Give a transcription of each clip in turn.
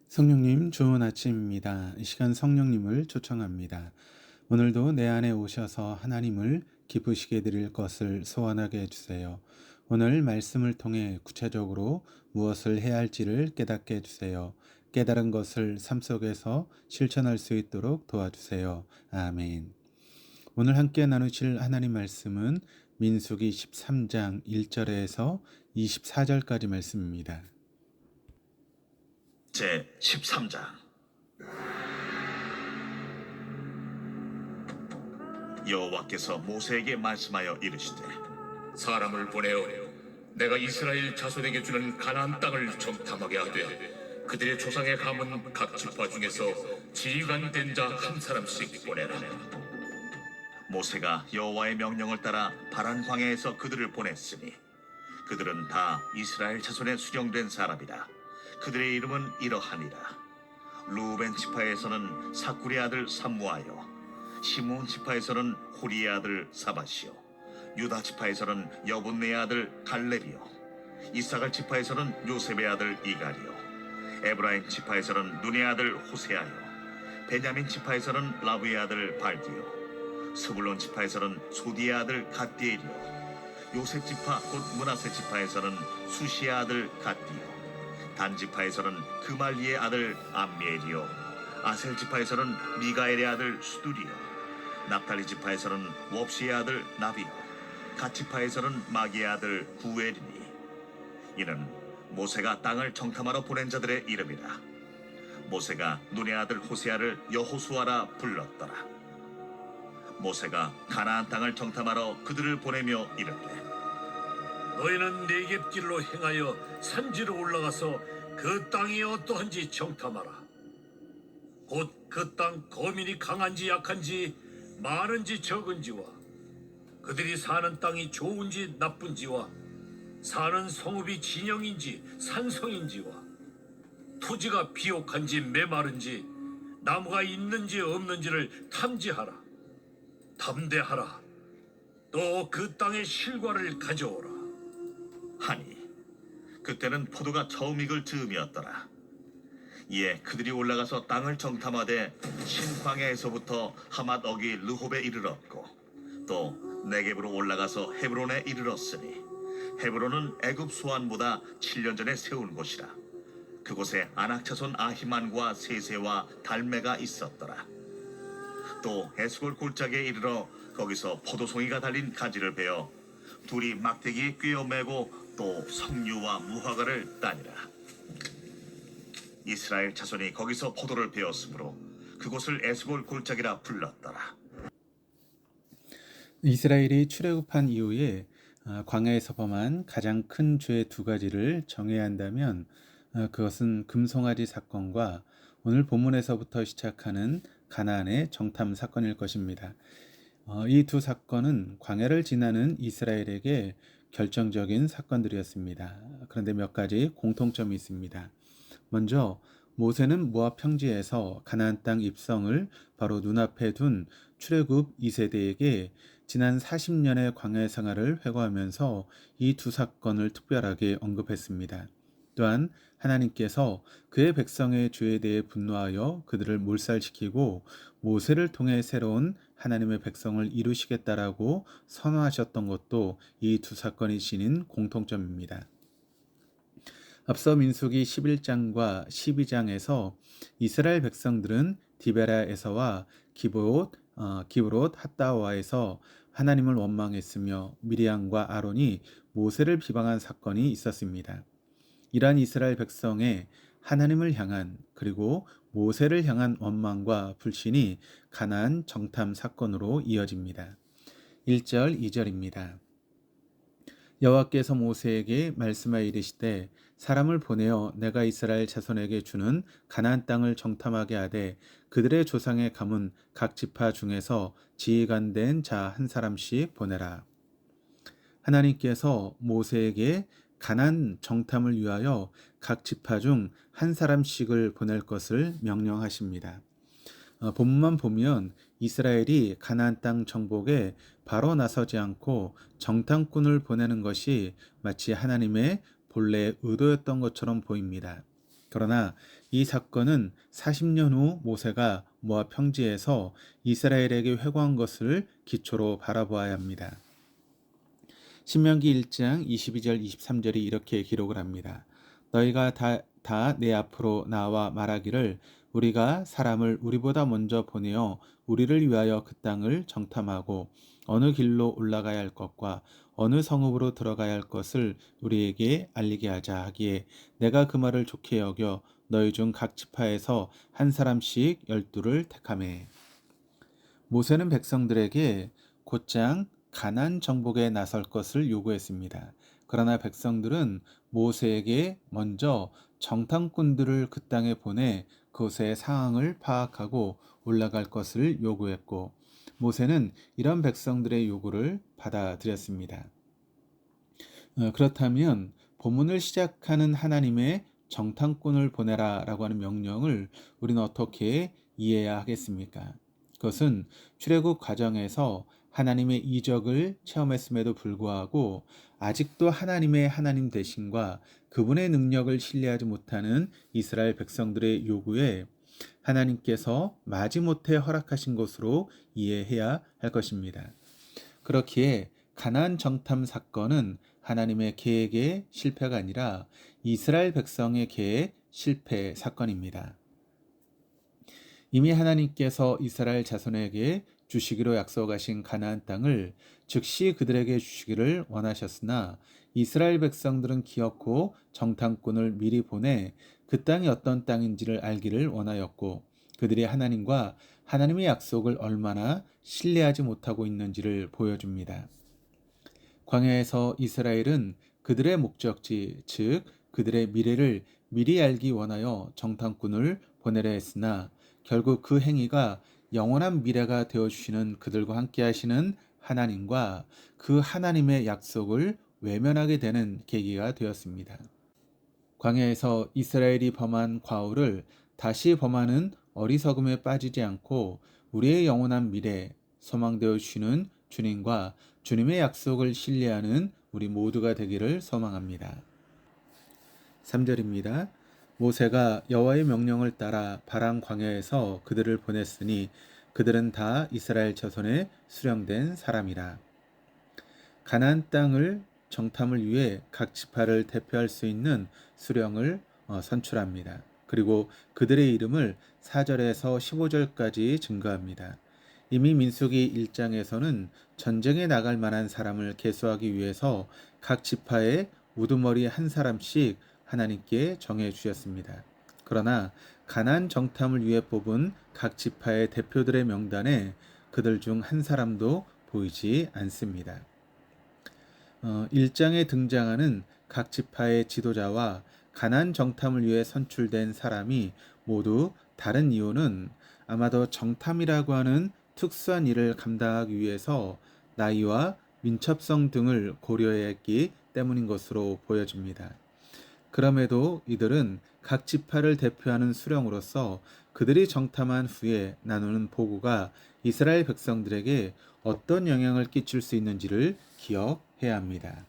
성령님, 좋은 아침입니다. 이 시간 성령님을 초청합니다. 오늘도 내 안에 오셔서 하나님을 기쁘시게 드릴 것을 소원하게 해주세요. 오늘 말씀을 통해 구체적으로 무엇을 해야 할지를 깨닫게 해주세요. 깨달은 것을 삶 속에서 실천할 수 있도록 도와주세요. 아멘. 오늘 함께 나누실 하나님 말씀은 민수기 13장 1절에서 24절까지 말씀입니다. 제 13장. 여호와께서 모세에게 말씀하여 이르시되, 사람을 보내어 내가 이스라엘 자손에게 주는 가나안 땅을 정탐하게 하되 그들의 조상의 가문 각 지파 중에서 지휘관된 자 한 사람씩 보내라. 모세가 여호와의 명령을 따라 바란 광야에서 그들을 보냈으니 그들은 다 이스라엘 자손에 수령된 사람이라. 그들의 이름은 이러하니라. 루벤 지파에서는 사쿠리 아들 삼무하여, 시므온 지파에서는 호리의 아들 사바시요, 유다 지파에서는 여분네 아들 갈렙이요, 이사갈 지파에서는 요셉의 아들 이갈이요, 에브라임 지파에서는 눈의 아들 호세아요, 베냐민 지파에서는 라브의 아들 발디요, 스불론 지파에서는 소디의 아들 갓디엘이요, 요셉 지파 곧 므낫세 지파에서는 수시의 아들 갓디요, 단 지파에서는 그말리의 아들 암미엘이요, 아셀 지파에서는 미가엘의 아들 수두리요, 납달리 지파에서는 웁시의 아들 나비요, 갓 지파에서는 마기의 아들 구엘이니 이는 모세가 땅을 정탐하러 보낸 자들의 이름이라. 모세가 눈의 아들 호세아를 여호수아라 불렀더라. 모세가 가나안 땅을 정탐하러 그들을 보내며 이르되, 너희는 네겝길로 행하여 산지로 올라가서 그 땅이 어떠한지 정탐하라. 곧 그 땅 거민이 강한지 약한지 많은지 적은지와 그들이 사는 땅이 좋은지 나쁜지와 사는 성읍이 진영인지 산성인지와 토지가 비옥한지 메마른지 나무가 있는지 없는지를 탐지하라. 탐대하라. 또 그 땅의 실과를 가져오라. 하니 그때는 포도가 처음 익을 즈음이었더라. 이에 그들이 올라가서 땅을 정탐하되 신광야에서부터 하맛 어기 르홉에 이르렀고, 또 네겝으로 올라가서 헤브론에 이르렀으니 헤브론은 애굽 소안보다 7년 전에 세운 곳이라. 그곳에 아낙 자손 아히만과 세세와 달메가 있었더라. 또 에스골 골짜기에 이르러 거기서 포도송이가 달린 가지를 베어 둘이 막대기에 꿰어 매고 또 석류와 무화과를 따니라. 이스라엘 자손이 거기서 포도를 베었으므로 그곳을 에스골 골짜기라 불렀더라. 이스라엘이 출애굽한 이후에 광야에서 범한 가장 큰 죄 두 가지를 정해야 한다면 그것은 금송아지 사건과 오늘 본문에서부터 시작하는 가나안의 정탐 사건일 것입니다. 이 두 사건은 광야를 지나는 이스라엘에게 결정적인 사건들이었습니다. 그런데 몇 가지 공통점이 있습니다. 먼저 모세는 모압 평지에서 가나안 땅 입성을 바로 눈앞에 둔 출애굽 2세대에게 지난 40년의 광야의 생활을 회고하면서 이 두 사건을 특별하게 언급했습니다. 또한 하나님께서 그의 백성의 죄에 대해 분노하여 그들을 몰살시키고 모세를 통해 새로운 하나님의 백성을 이루시겠다라고 선언하셨던 것도 이 두 사건이 지닌 공통점입니다. 앞서 민수기 11장과 12장에서 이스라엘 백성들은 디베라에서와 기브롯 핫다와에서 하나님을 원망했으며 미리암과 아론이 모세를 비방한 사건이 있었습니다. 이러한 이스라엘 백성의 하나님을 향한 그리고 모세를 향한 원망과 불신이 가나안 정탐 사건으로 이어집니다. 1절, 2절입니다. 여호와께서 모세에게 말씀하여 이르시되 사람을 보내어 내가 이스라엘 자손에게 주는 가나안 땅을 정탐하게 하되 그들의 조상의 가문 각 지파 중에서 지휘관 된 자 한 사람씩 보내라. 하나님께서 모세에게 가나안 정탐을 위하여 각 지파 중 한 사람씩을 보낼 것을 명령하십니다. 본문만 보면 이스라엘이 가나안 땅 정복에 바로 나서지 않고 정탐꾼을 보내는 것이 마치 하나님의 본래 의도였던 것처럼 보입니다. 그러나 이 사건은 40년 후 모세가 모압 평지에서 이스라엘에게 회고한 것을 기초로 바라보아야 합니다. 신명기 1장 22절 23절이 이렇게 기록을 합니다. 너희가 다 내 앞으로 나와 말하기를 우리가 사람을 우리보다 먼저 보내어 우리를 위하여 그 땅을 정탐하고 어느 길로 올라가야 할 것과 어느 성읍으로 들어가야 할 것을 우리에게 알리게 하자 하기에 내가 그 말을 좋게 여겨 너희 중 각 지파에서 한 사람씩 12를 택하매. 모세는 백성들에게 곧장 가나안 정복에 나설 것을 요구했습니다. 그러나 백성들은 모세에게 먼저 정탐꾼들을 그 땅에 보내 그곳의 상황을 파악하고 올라갈 것을 요구했고, 모세는 이런 백성들의 요구를 받아들였습니다. 그렇다면 본문을 시작하는 하나님의 정탐꾼을 보내라 라고 하는 명령을 우리는 어떻게 이해해야 하겠습니까? 그것은 출애굽 과정에서 하나님의 이적을 체험했음에도 불구하고 아직도 하나님의 하나님 되심과 그분의 능력을 신뢰하지 못하는 이스라엘 백성들의 요구에 하나님께서 마지못해 허락하신 것으로 이해해야 할 것입니다. 그렇기에 가나안 정탐 사건은 하나님의 계획의 실패가 아니라 이스라엘 백성의 계획 실패 사건입니다. 이미 하나님께서 이스라엘 자손에게 주시기로 약속하신 가나안 땅을 즉시 그들에게 주시기를 원하셨으나 이스라엘 백성들은 기어코 정탐꾼을 미리 보내 그 땅이 어떤 땅인지를 알기를 원하였고, 그들이 하나님과 하나님의 약속을 얼마나 신뢰하지 못하고 있는지를 보여줍니다. 광야에서 이스라엘은 그들의 목적지, 즉 그들의 미래를 미리 알기 원하여 정탐꾼을 보내려 했으나 결국 그 행위가 영원한 미래가 되어주시는 그들과 함께 하시는 하나님과 그 하나님의 약속을 외면하게 되는 계기가 되었습니다. 광야에서 이스라엘이 범한 과오를 다시 범하는 어리석음에 빠지지 않고 우리의 영원한 미래, 소망되어 주시는 주님과 주님의 약속을 신뢰하는 우리 모두가 되기를 소망합니다. 3절입니다. 모세가 여호와의 명령을 따라 바람 광야에서 그들을 보냈으니 그들은 다 이스라엘 자손에 수령된 사람이라. 가나안 땅을 정탐을 위해 각 지파를 대표할 수 있는 수령을 선출합니다. 그리고 그들의 이름을 4절에서 15절까지 증거합니다. 이미 민수기 1장에서는 전쟁에 나갈 만한 사람을 계수하기 위해서 각 지파에 우두머리 한 사람씩 하나님께 정해 주셨습니다. 그러나 가나안 정탐을 위해 뽑은 각 지파의 대표들의 명단에 그들 중 한 사람도 보이지 않습니다. 1장에 등장하는 각 지파의 지도자와 가나안 정탐을 위해 선출된 사람이 모두 다른 이유는 아마도 정탐이라고 하는 특수한 일을 감당하기 위해서 나이와 민첩성 등을 고려해야 했기 때문인 것으로 보여집니다. 그럼에도 이들은 각 지파를 대표하는 수령으로서 그들이 정탐한 후에 나누는 보고가 이스라엘 백성들에게 어떤 영향을 끼칠 수 있는지를 기억해야 합니다.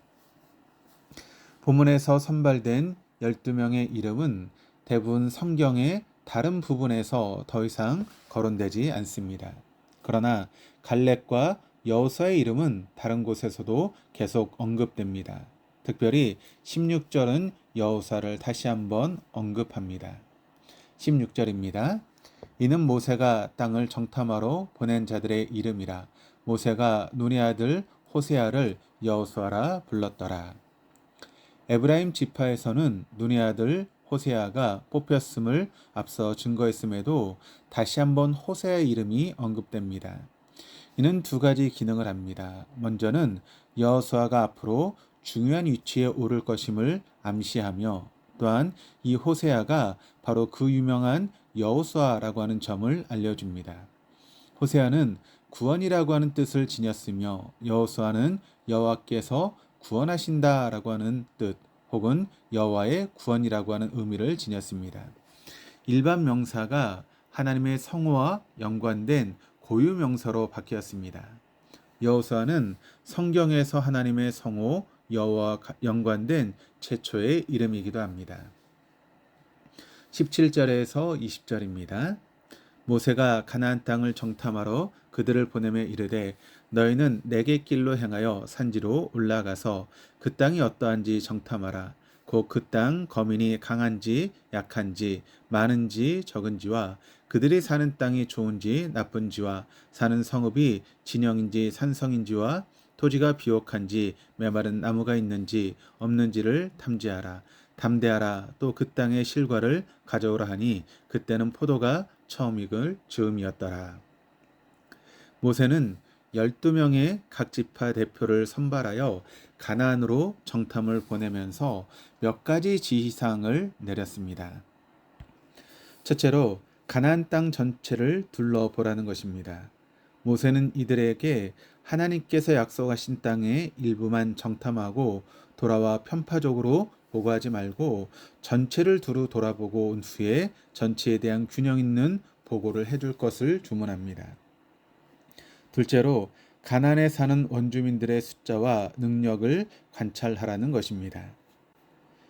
본문에서 선발된 12명의 이름은 대부분 성경의 다른 부분에서 더 이상 거론되지 않습니다. 그러나 갈렙과 여호수아의 이름은 다른 곳에서도 계속 언급됩니다. 특별히 16절은 여호수아를 다시 한번 언급합니다. 16절입니다. 이는 모세가 땅을 정탐하러 보낸 자들의 이름이라. 모세가 눈의 아들 호세아를 여호수아라 불렀더라. 에브라임 지파에서는 눈의 아들 호세아가 뽑혔음을 앞서 증거했음에도 다시 한번 호세아의 이름이 언급됩니다. 이는 두 가지 기능을 합니다. 먼저는 여호수아가 앞으로 중요한 위치에 오를 것임을 암시하며, 또한 이 호세아가 바로 그 유명한 여호수아라고 하는 점을 알려줍니다. 호세아는 구원이라고 하는 뜻을 지녔으며 여호수아는 여호와께서 구원하신다라고 하는 뜻 혹은 여호와의 구원이라고 하는 의미를 지녔습니다. 일반 명사가 하나님의 성호와 연관된 고유 명사로 바뀌었습니다. 여호수아는 성경에서 하나님의 성호 여호와와 연관된 최초의 이름이기도 합니다. 17절에서 20절입니다. 모세가 가나안 땅을 정탐하러 그들을 보내매 이르되 너희는 내게 길로 행하여 산지로 올라가서 그 땅이 어떠한지 정탐하라. 곧 그 땅 거민이 강한지 약한지 많은지 적은지와 그들이 사는 땅이 좋은지 나쁜지와 사는 성읍이 진영인지 산성인지와 토지가 비옥한지 메마른 나무가 있는지 없는지를 탐지하라. 담대하라. 또 그 땅의 실과를 가져오라 하니 그때는 포도가 처음 익을 즈음이었더라. 모세는 12명의 각 지파 대표를 선발하여 가나안으로 정탐을 보내면서 몇 가지 지시사항을 내렸습니다. 첫째로 가나안 땅 전체를 둘러보라는 것입니다. 모세는 이들에게 하나님께서 약속하신 땅의 일부만 정탐하고 돌아와 편파적으로 보고하지 말고 전체를 두루 돌아보고 온 후에 전체에 대한 균형 있는 보고를 해줄 것을 주문합니다. 둘째로 가나안에 사는 원주민들의 숫자와 능력을 관찰하라는 것입니다.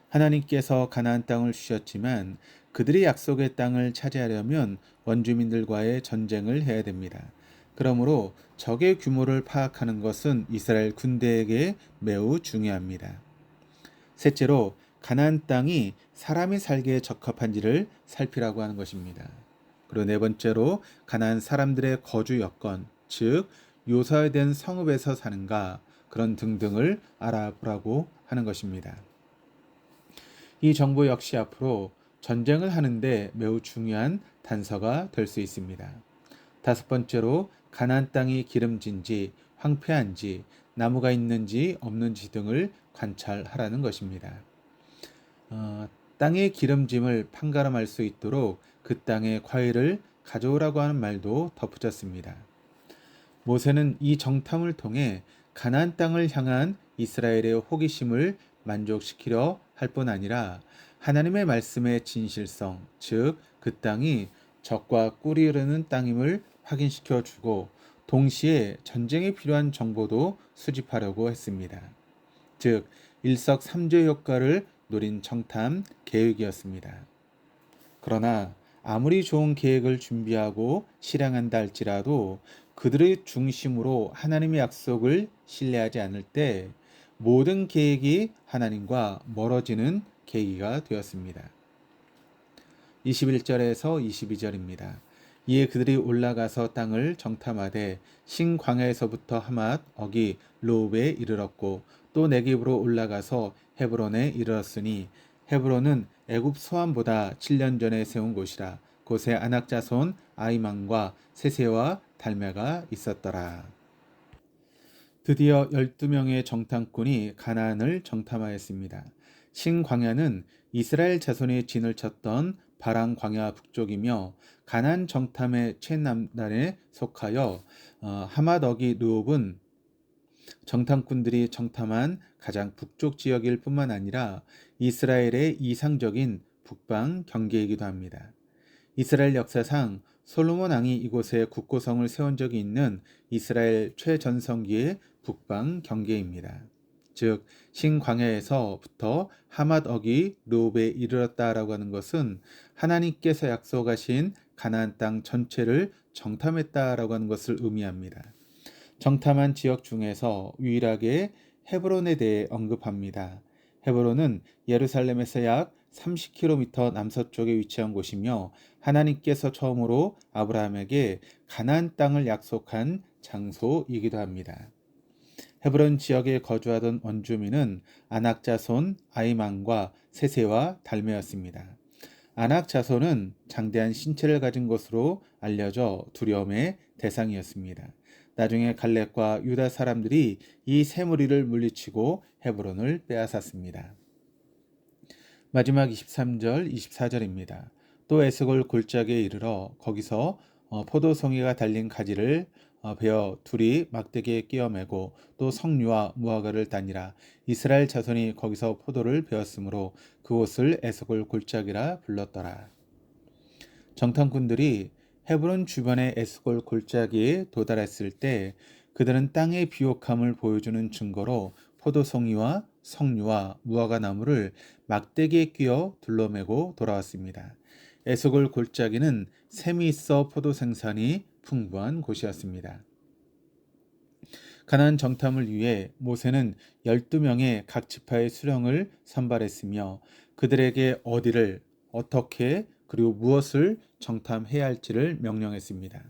하나님께서 가나안 땅을 주셨지만 그들이 약속의 땅을 차지하려면 원주민들과의 전쟁을 해야 됩니다. 그러므로 적의 규모를 파악하는 것은 이스라엘 군대에게 매우 중요합니다. 셋째로 가나안 땅이 사람이 살기에 적합한지를 살피라고 하는 것입니다. 그리고 네 번째로 가나안 사람들의 거주 여건, 즉 요사화된 성읍에서 사는가 그런 등등을 알아보라고 하는 것입니다. 이 정보 역시 앞으로 전쟁을 하는데 매우 중요한 단서가 될 수 있습니다. 다섯 번째로 가나안 땅이 기름진지 황폐한지 나무가 있는지 없는지 등을 관찰하라는 것입니다. 땅의 기름짐을 판가름할 수 있도록 그 땅의 과일을 가져오라고 하는 말도 덧붙였습니다. 모세는 이 정탐을 통해 가나안 땅을 향한 이스라엘의 호기심을 만족시키려 할 뿐 아니라 하나님의 말씀의 진실성, 즉 그 땅이 적과 꿀이 흐르는 땅임을 확인시켜 주고 동시에 전쟁에 필요한 정보도 수집하려고 했습니다. 즉 일석삼조의 효과를 노린 정탐 계획이었습니다. 그러나 아무리 좋은 계획을 준비하고 실행한다 할지라도 그들의 중심으로 하나님의 약속을 신뢰하지 않을 때 모든 계획이 하나님과 멀어지는 계기가 되었습니다. 21절에서 22절입니다. 이에 그들이 올라가서 땅을 정탐하되 신광야에서부터 하맛 어기 르홉에 이르렀고 또 네겝으로 올라가서 헤브론에 이르렀으니 헤브론은 애굽 소안보다 7년 전에 세운 곳이라. 곳에 아낙 자손 아이만과 세세와 달메가 있었더라. 드디어 12명의 정탐꾼이 가나안을 정탐하였습니다. 신광야는 이스라엘 자손이 진을 쳤던 바란 광야 북쪽이며 가나안 정탐의 최남단에 속하여 하맛 어기 르홉은 정탐꾼들이 정탐한 가장 북쪽 지역일 뿐만 아니라 이스라엘의 이상적인 북방 경계이기도 합니다. 이스라엘 역사상 솔로몬 왕이 이곳에 국고성을 세운 적이 있는 이스라엘 최전성기의 북방 경계입니다. 즉 신광야에서부터 하맛 어기 르홉에 이르렀다라고 하는 것은 하나님께서 약속하신 가나안 땅 전체를 정탐했다라고 하는 것을 의미합니다. 정탐한 지역 중에서 유일하게 헤브론에 대해 언급합니다. 헤브론은 예루살렘에서 약 30km 남서쪽에 위치한 곳이며 하나님께서 처음으로 아브라함에게 가나안 땅을 약속한 장소이기도 합니다. 헤브론 지역에 거주하던 원주민은 아낙 자손 아이만과 세세와 달메였습니다. 아낙 자손은 장대한 신체를 가진 것으로 알려져 두려움의 대상이었습니다. 나중에 갈렙과 유다 사람들이 이 세 무리를 물리치고 헤브론을 빼앗았습니다. 마지막 23절, 24절입니다. 또 에스골 골짜기에 이르러 거기서 포도송이가 달린 가지를 베어 둘이 막대기에 끼어 매고 또 석류와 무화과를 다니라. 이스라엘 자손이 거기서 포도를 베었으므로 그곳을 에스골 골짜기라 불렀더라. 정탐꾼들이 헤브론 주변의 에스골 골짜기에 도달했을 때 그들은 땅의 비옥함을 보여주는 증거로 포도송이와 석류와 무화과 나무를 막대기에 끼어 둘러매고 돌아왔습니다. 에스골 골짜기는 샘이 있어 포도 생산이 풍부한 곳이었습니다. 가나안 정탐을 위해 모세는 12명의 각 지파의 수령을 선발했으며 그들에게 어디를 어떻게 그리고 무엇을 정탐해야 할지를 명령했습니다.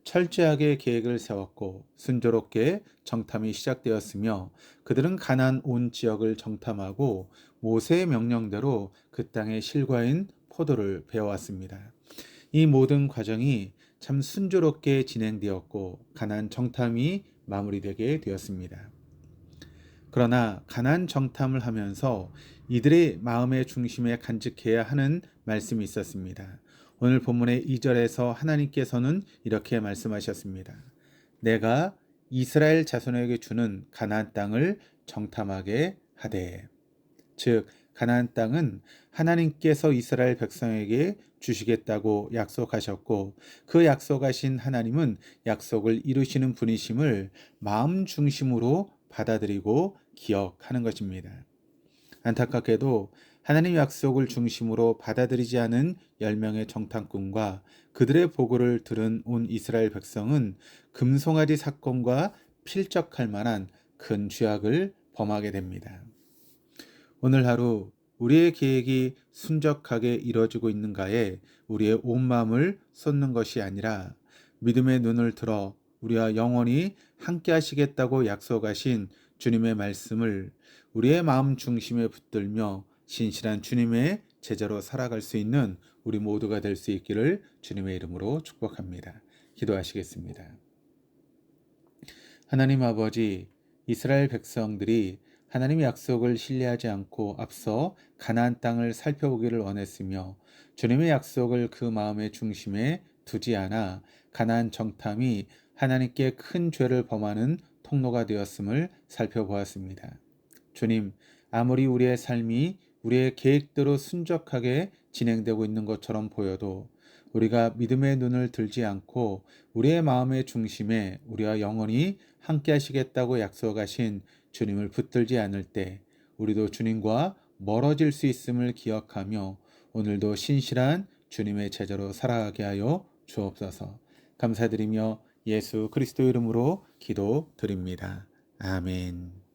철저하게 계획을 세웠고 순조롭게 정탐이 시작되었으며 그들은 가나안 온 지역을 정탐하고 모세의 명령대로 그 땅의 실과인 포도를 베어왔습니다. 이 모든 과정이 참 순조롭게 진행되었고 가나안 정탐이 마무리되게 되었습니다. 그러나 가나안 정탐을 하면서 이들의 마음의 중심에 간직해야 하는 말씀이 있었습니다. 오늘 본문의 2절에서 하나님께서는 이렇게 말씀하셨습니다. 내가 이스라엘 자손에게 주는 가나안 땅을 정탐하게 하되. 즉 가나안 땅은 하나님께서 이스라엘 백성에게 주시겠다고 약속하셨고 그 약속하신 하나님은 약속을 이루시는 분이심을 마음 중심으로 받아들이고 기억하는 것입니다. 안타깝게도 하나님 약속을 중심으로 받아들이지 않은 10명의 정탐꾼과 그들의 보고를 들은 온 이스라엘 백성은 금송아지 사건과 필적할 만한 큰 죄악을 범하게 됩니다. 오늘 하루 우리의 계획이 순적하게 이루어지고 있는가에 우리의 온 마음을 쏟는 것이 아니라 믿음의 눈을 들어 우리와 영원히 함께 하시겠다고 약속하신 주님의 말씀을 우리의 마음 중심에 붙들며 신실한 주님의 제자로 살아갈 수 있는 우리 모두가 될 수 있기를 주님의 이름으로 축복합니다. 기도하시겠습니다. 하나님 아버지, 이스라엘 백성들이 하나님의 약속을 신뢰하지 않고 앞서 가나안 땅을 살펴보기를 원했으며 주님의 약속을 그 마음의 중심에 두지 않아 가나안 정탐이 하나님께 큰 죄를 범하는 통로가 되었음을 살펴보았습니다. 주님, 아무리 우리의 삶이 우리의 계획대로 순적하게 진행되고 있는 것처럼 보여도 우리가 믿음의 눈을 들지 않고 우리의 마음의 중심에 우리와 영원히 함께 하시겠다고 약속하신 주님을 붙들지 않을 때 우리도 주님과 멀어질 수 있음을 기억하며 오늘도 신실한 주님의 제자로 살아가게 하여 주옵소서. 감사드리며 예수 그리스도 이름으로 기도드립니다. 아멘.